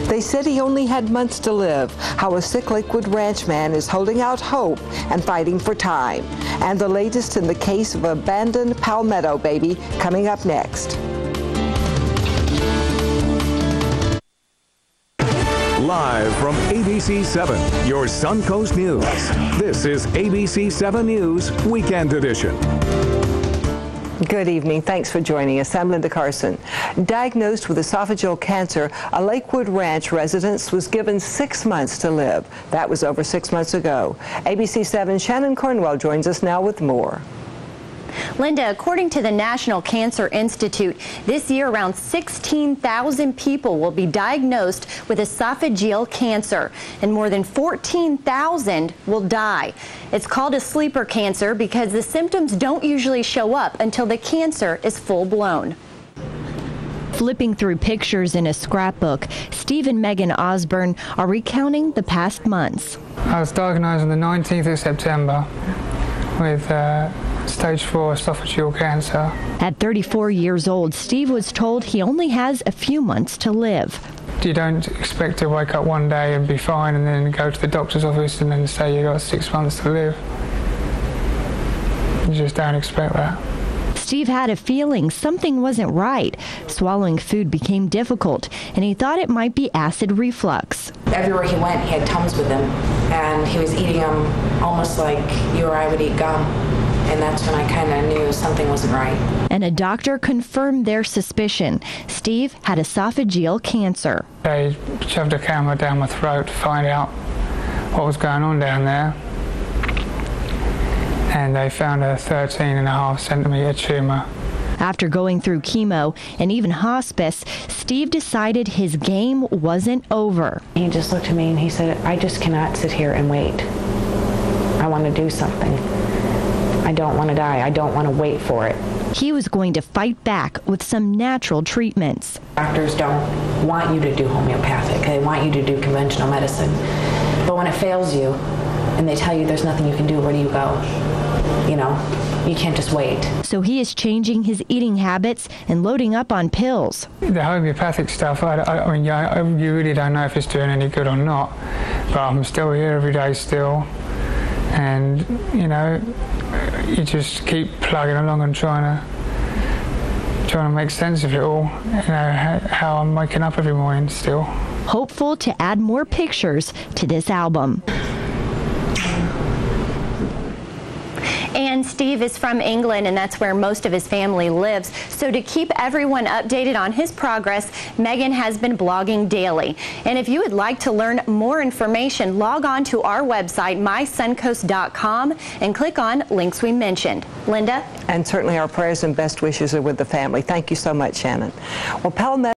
They said he only had months to live, how a sick Lakewood ranchman is holding out hope and fighting for time. And the latest in the case of abandoned Palmetto baby coming up next. Live from ABC 7, your Suncoast News. This is ABC 7 News Weekend Edition. Good evening. Thanks for joining us. I'm Linda Carson. Diagnosed with esophageal cancer, a Lakewood Ranch resident was given 6 months to live. That was over 6 months ago. ABC 7's Shannon Cornwell joins us now with more. Linda, according to the National Cancer Institute, this year around 16,000 people will be diagnosed with esophageal cancer, and more than 14,000 will die. It's called a sleeper cancer because the symptoms don't usually show up until the cancer is full-blown. Flipping through pictures in a scrapbook, Steve and Megan Ozbirn are recounting the past months. I was diagnosed on the 19th of September with stage 4 esophageal cancer. At 34 years old, Steve was told he only has a few months to live. You don't expect to wake up one day and be fine and then go to the doctor's office and then say you got 6 months to live. You just don't expect that. Steve had a feeling something wasn't right. Swallowing food became difficult, and he thought it might be acid reflux. Everywhere he went, he had Tums with him, and he was eating them almost like you or I would eat gum. And that's when I kind of knew something wasn't right. And a doctor confirmed their suspicion. Steve had esophageal cancer. They shoved a camera down my throat to find out what was going on down there. And they found a 13.5 centimeter tumor. After going through chemo and even hospice, Steve decided his game wasn't over. He just looked at me and he said, I just cannot sit here and wait. I want to do something. I don't want to die. I don't want to wait for it. He was going to fight back with some natural treatments. Doctors don't want you to do homeopathic. They want you to do conventional medicine. But when it fails you and they tell you there's nothing you can do, where do you go? You know, you can't just wait. So he is changing his eating habits and loading up on pills. The homeopathic stuff, I mean, you really don't know if it's doing any good or not. But I'm still here every day still. And, you know, you just keep plugging along and trying to make sense of it all. You know, how I'm waking up every morning still. Hopeful to add more pictures to this album. And Steve is from England, and that's where most of his family lives. So to keep everyone updated on his progress, Megan has been blogging daily. And if you would like to learn more information, log on to our website, mysuncoast.com, and click on links we mentioned. Linda? And certainly our prayers and best wishes are with the family. Thank you so much, Shannon. Well, Palmetto